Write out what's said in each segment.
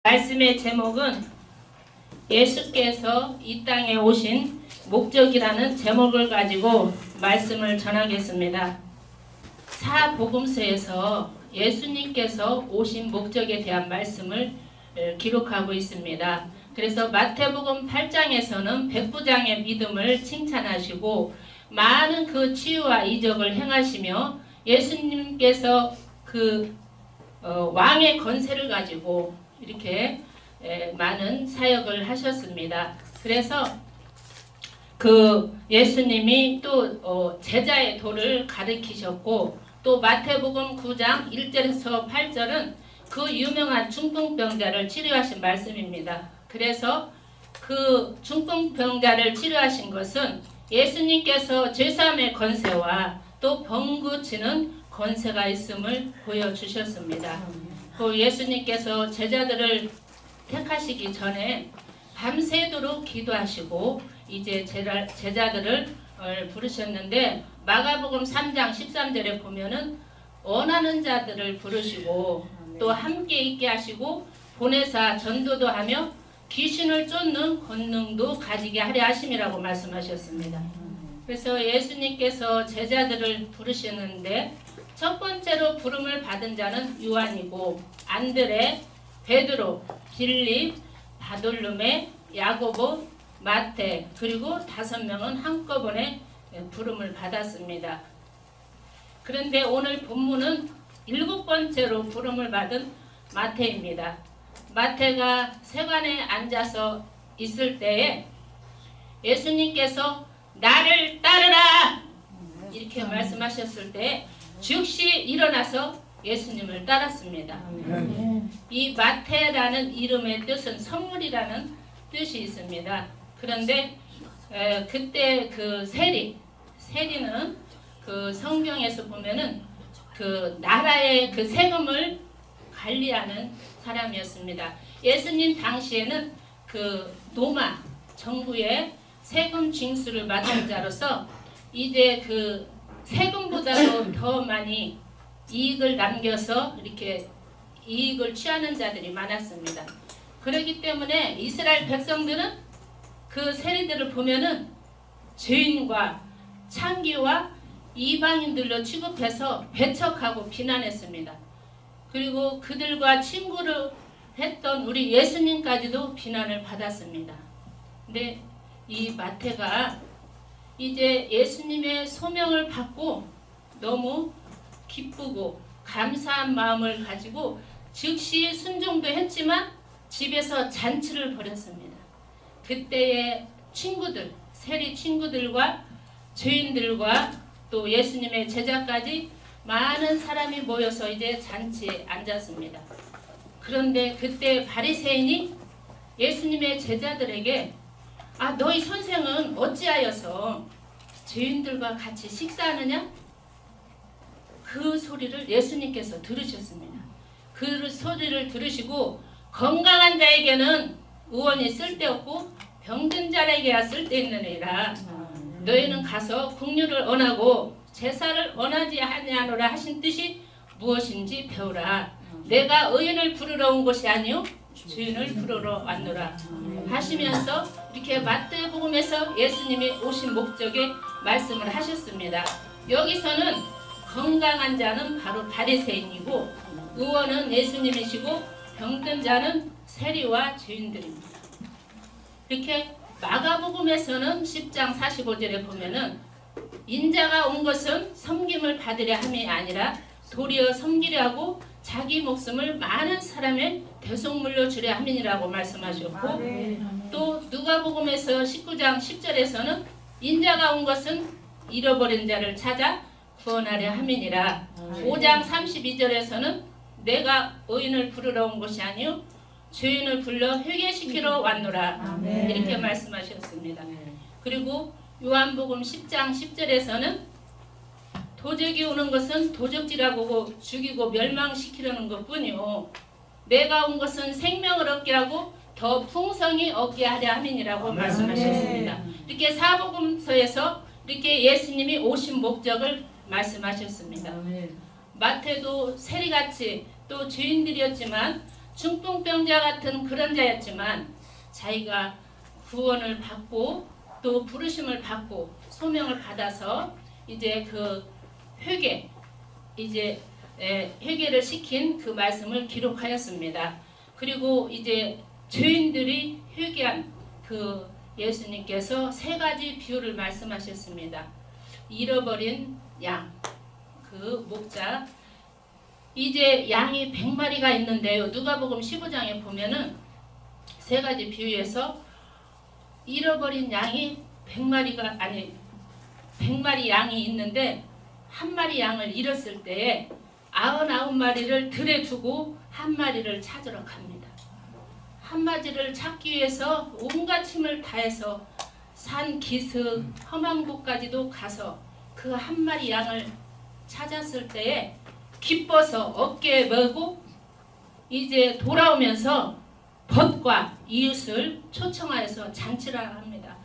말씀의 제목은 예수께서 이 땅에 오신 목적이라는 제목을 가지고 말씀을 전하겠습니다. 사복음서에서 예수님께서 오신 목적에 대한 말씀을 기록하고 있습니다. 그래서 마태복음 8장에서는 백부장의 믿음을 칭찬하시고 많은 그 치유와 이적을 행하시며 예수님께서 왕의 권세를 가지고 이렇게 많은 사역을 하셨습니다. 그래서 예수님이 또 제자의 도를 가르치셨고, 또 마태복음 9장 1절에서 8절은 그 유명한 중풍병자를 치료하신 말씀입니다. 그래서 그 중풍병자를 치료하신 것은 예수님께서 죄사함의 권세와 또 병 고치는 권세가 있음을 보여주셨습니다. 예수님께서 제자들을 택하시기 전에 밤새도록 기도하시고 이제 제자들을 부르셨는데, 마가복음 3장 13절에 보면은 원하는 자들을 부르시고 또 함께 있게 하시고 보내사 전도도 하며 귀신을 쫓는 권능도 가지게 하려 하심이라고 말씀하셨습니다. 그래서 예수님께서 제자들을 부르시는데 첫 번째로 부름을 받은 자는 요한이고, 안드레, 베드로, 빌립, 바돌로메, 야고보, 마태, 그리고 5명은 한꺼번에 부름을 받았습니다. 그런데 오늘 본문은 7번째로 부름을 받은 마태입니다. 마태가 세관에 앉아서 있을 때에 예수님께서 나를 따르라 이렇게 말씀하셨을 때 즉시 일어나서 예수님을 따랐습니다. 이 마태라는 이름의 뜻은 선물이라는 뜻이 있습니다. 그런데 그때 세리는 성경에서 보면은 나라의 세금을 관리하는 사람이었습니다. 예수님 당시에는 로마 정부의 세금 징수를 맡은 자로서 이제 세금보다도 더 많이 이익을 남겨서 이렇게 이익을 취하는 자들이 많았습니다. 그렇기 때문에 이스라엘 백성들은 그 세리들을 보면은 죄인과 창기와 이방인들로 취급해서 배척하고 비난했습니다. 그리고 그들과 친구를 했던 우리 예수님까지도 비난을 받았습니다. 근데 이 마태가 이제 예수님의 소명을 받고 너무 기쁘고 감사한 마음을 가지고 즉시 순종도 했지만 집에서 잔치를 벌였습니다. 그때의 세리 친구들과 죄인들과 또 예수님의 제자까지 많은 사람이 모여서 이제 잔치에 앉았습니다. 그런데 그때 바리새인이 예수님의 제자들에게 너희 선생은 어찌하여서 죄인들과 같이 식사하느냐? 그 소리를 예수님께서 들으셨습니다. 그 소리를 들으시고 건강한 자에게는 의원이 쓸데없고 병든 자에게야 쓸데있느니라. 너희는 가서 긍휼을 원하고 제사를 원하지 아니하노라 하신 뜻이 무엇인지 배우라. 내가 의인을 부르러 온 것이 아니요 죄인을 부르러 왔노라 하시면서 이렇게 마태복음에서 예수님이 오신 목적에 말씀을 하셨습니다. 여기서는 건강한 자는 바로 바리새인이고 의원은 예수님이시고 병든 자는 세리와 죄인들입니다. 이렇게 마가복음에서는 10장 45절에 보면은 인자가 온 것은 섬김을 받으려 함이 아니라 도리어 섬기려 하고 자기 목숨을 많은 사람의 대속물로 주려 함이니라고 말씀하셨고, 또 누가복음에서 19장 10절에서는 인자가 온 것은 잃어버린 자를 찾아 구원하려 함이니라. 5장 32절에서는 내가 의인을 부르러 온 것이 아니요 죄인을 불러 회개시키러 왔노라 이렇게 말씀하셨습니다. 그리고 요한복음 10장 10절에서는 도적이 오는 것은 도적질하고 죽이고 멸망시키려는 것뿐이요 내가 온 것은 생명을 얻게 하고 더 풍성히 얻게 하려 함이니라고 말씀하셨습니다. 이렇게 사복음서에서 이렇게 예수님이 오신 목적을 말씀하셨습니다. 마태도 세리같이 또 죄인들이었지만 중풍병자 같은 그런 자였지만 자기가 구원을 받고 또 부르심을 받고 소명을 받아서 이제 그 회개를 시킨 그 말씀을 기록하였습니다. 그리고 이제 죄인들이 회개한 그 예수님께서 세 가지 비유를 말씀하셨습니다. 잃어버린 양, 그 목자. 이제 양이 100마리가 있는데요. 누가복음 15장에 보면은 세 가지 비유에서 잃어버린 양이 100마리 양이 있는데 한 마리 양을 잃었을 때에 99마리를 들에 두고 한 마리를 찾으러 갑니다. 한 마리를 찾기 위해서 온갖 힘을 다해서 산 기슭 험한 곳까지도 가서 그 한 마리 양을 찾았을 때에 기뻐서 어깨에 메고 이제 돌아오면서 벗과 이웃을 초청하여서 잔치를 합니다.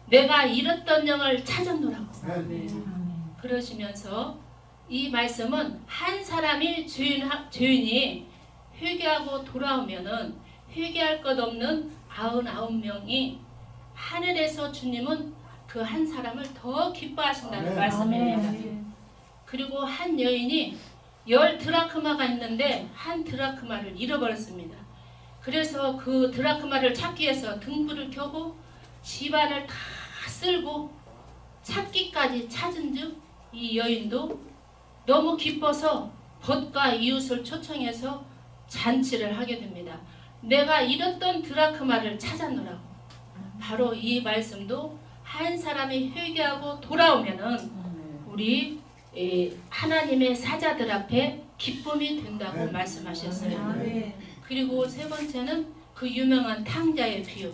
내가 잃었던 영을 찾았노라고. 그러시면서 이 말씀은 한 사람이 죄인이 회개하고 돌아오면은 회개할 것 없는 99명이 하늘에서 주님은 그 한 사람을 더 기뻐하신다는 말씀입니다. 그리고 한 여인이 10드라크마가 있는데 한 드라크마를 잃어버렸습니다. 그래서 그 드라크마를 찾기 위해서 등불을 켜고 집안을 다 쓸고 찾기까지 찾은 즉 이 여인도 너무 기뻐서 벗과 이웃을 초청해서 잔치를 하게 됩니다. 내가 잃었던 드라크마를 찾았노라고. 바로 이 말씀도 한 사람이 회개하고 돌아오면은 우리 하나님의 사자들 앞에 기쁨이 된다고 말씀하셨어요. 그리고 세 번째는 그 유명한 탕자의 비유.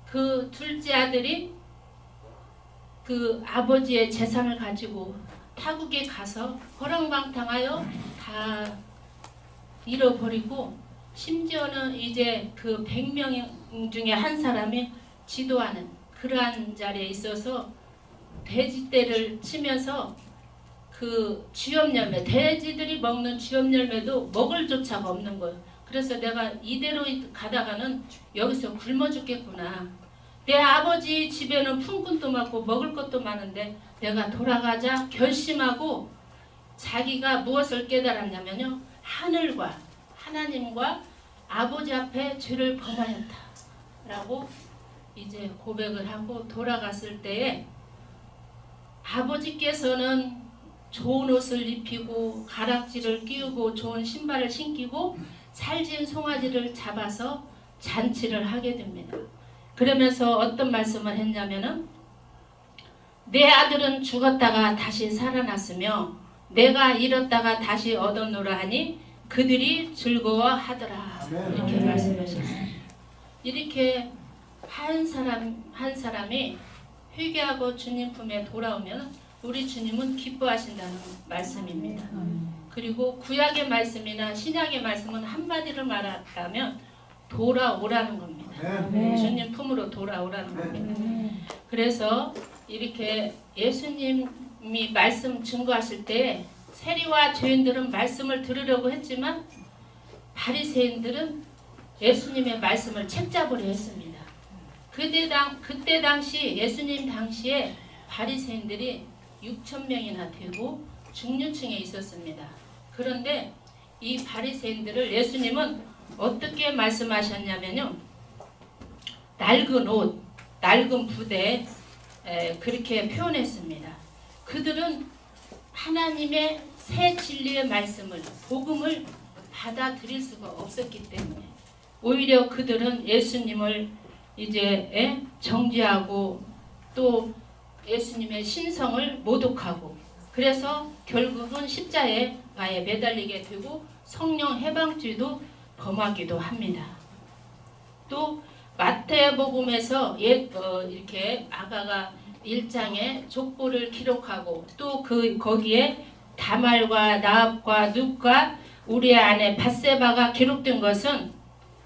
그 둘째 아들이 그 아버지의 재산을 가지고 타국에 가서 허랑방탕하여 다 잃어버리고 심지어는 이제 그 100명 중에 한 사람이 지도하는 그러한 자리에 있어서 돼지떼를 치면서 그 쥐염열매, 돼지들이 먹는 쥐염열매도 먹을 조차가 없는 거예요. 그래서 내가 이대로 가다가는 여기서 굶어 죽겠구나. 내 아버지 집에는 품꾼도 많고 먹을 것도 많은데 내가 돌아가자 결심하고 자기가 무엇을 깨달았냐면요. 하늘과 하나님과 아버지 앞에 죄를 범하였다 라고 이제 고백을 하고 돌아갔을 때에 아버지께서는 좋은 옷을 입히고 가락지를 끼우고 좋은 신발을 신기고 살진 송아지를 잡아서 잔치를 하게 됩니다. 그러면서 어떤 말씀을 했냐면은 내 아들은 죽었다가 다시 살아났으며 내가 잃었다가 다시 얻었노라 하니 그들이 즐거워하더라. 이렇게 말씀하셨어요. 이렇게 한 사람이 회개하고 주님 품에 돌아오면 우리 주님은 기뻐하신다는 말씀입니다. 그리고 구약의 말씀이나 신약의 말씀은 한마디로 말하면 돌아오라는 겁니다. 주님 품으로 돌아오라는 겁니다. 그래서 이렇게 예수님이 말씀 증거하실 때 세리와 죄인들은 말씀을 들으려고 했지만 바리새인들은 예수님의 말씀을 책잡으려 했습니다. 그때 당시 예수님 당시에 바리새인들이 6,000명이나 되고 중류층에 있었습니다. 그런데 이 바리새인들을 예수님은 어떻게 말씀하셨냐면요. 낡은 옷, 낡은 부대 그렇게 표현했습니다. 그들은 하나님의 새 진리의 말씀을 복음을 받아들일 수가 없었기 때문에 오히려 그들은 예수님을 이제 정죄하고 또 예수님의 신성을 모독하고 그래서 결국은 십자가에 매달리게 되고 성령 해방죄도 범하기도 합니다. 또 마태복음에서 이렇게 아가가 1장에 족보를 기록하고 또 거기에 다말과 나합과 눕과 우리의 아내 밧세바가 기록된 것은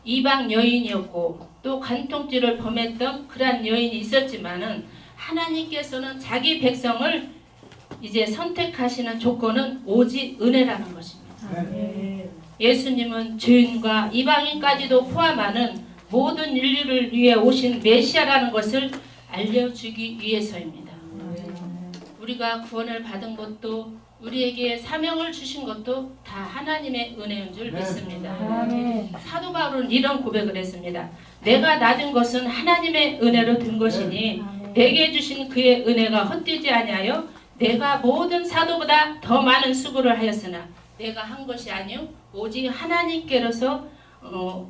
이방 여인이었고 또 간통죄를 범했던 그러한 여인이 있었지만은 하나님께서는 자기 백성을 이제 선택하시는 조건은 오직 은혜라는 것입니다. 예수님은 죄인과 이방인까지도 포함하는 모든 인류를 위해 오신 메시아라는 것을 알려주기 위해서입니다. 우리가 구원을 받은 것도 우리에게 사명을 주신 것도 다 하나님의 은혜인 줄 믿습니다. 사도 바울은 이런 고백을 했습니다. 내가 낳은 것은 하나님의 은혜로 된 것이니 내게 주신 그의 은혜가 헛되지 아니하여 내가 모든 사도보다 더 많은 수고를 하였으나 내가 한 것이 아니요 오직 하나님께로서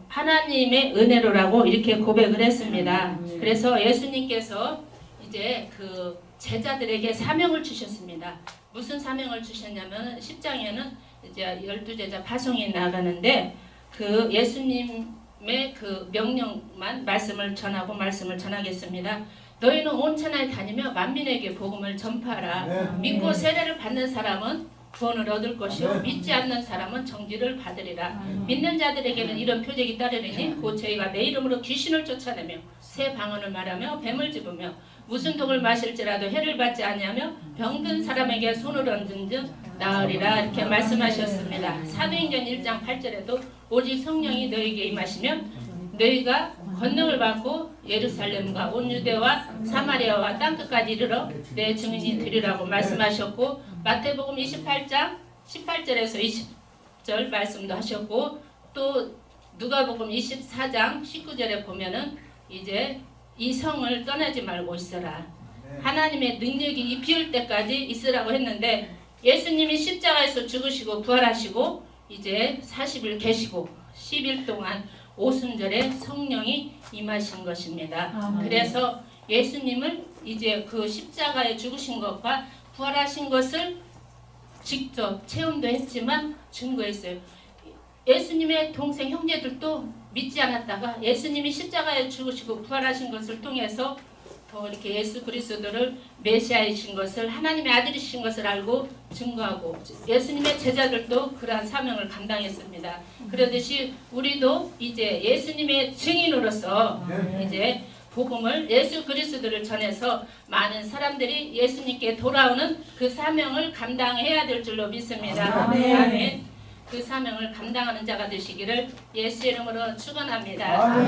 하나님의 은혜로라고 이렇게 고백을 했습니다. 그래서 예수님께서 이제 그 제자들에게 사명을 주셨습니다. 무슨 사명을 주셨냐면 10장에는 이제 12제자 파송이 나가는데 그 예수님의 그 명령만 말씀을 전하고 말씀을 전하겠습니다. 너희는 온 천하에 다니며 만민에게 복음을 전파하라. 믿고 세례를 받는 사람은 구원을 얻을 것이요 믿지 않는 사람은 정죄를 받으리라. 믿는 자들에게는 이런 표적이 따르리니 곧 저희가 내 이름으로 귀신을 쫓아내며 새 방언을 말하며 뱀을 집으며 무슨 독을 마실지라도 해를 받지 아니하며 병든 사람에게 손을 얹은 즉 나으리라. 이렇게 말씀하셨습니다. 사도행전 1장 8절에도 오직 성령이 너희에게 임하시면 너희가 권능을 받고 예루살렘과 온 유대와 사마리아와 땅끝까지 이르러 내 증인이 되리라고 말씀하셨고, 마태복음 28장 18절에서 20절 말씀도 하셨고, 또 누가복음 24장 19절에 보면은 이제 이 성을 떠나지 말고 있어라. 하나님의 능력이 입힐 때까지 있으라고 했는데 예수님이 십자가에서 죽으시고 부활하시고 이제 40일 계시고 10일 동안 오순절에 성령이 임하신 것입니다. 그래서 예수님을 이제 그 십자가에 죽으신 것과 부활하신 것을 직접 체험도 했지만 증거했어요. 예수님의 동생 형제들도 믿지 않았다가 예수님이 십자가에 죽으시고 부활하신 것을 통해서 더 이렇게 예수 그리스도를 메시아이신 것을 하나님의 아들이신 것을 알고 증거하고 예수님의 제자들도 그러한 사명을 감당했습니다. 그러듯이 우리도 이제 예수님의 증인으로서 이제 복음을 예수 그리스도를 전해서 많은 사람들이 예수님께 돌아오는 그 사명을 감당해야 될 줄로 믿습니다. 아멘. 그 사명을 감당하는 자가 되시기를 예수 이름으로 축원합니다.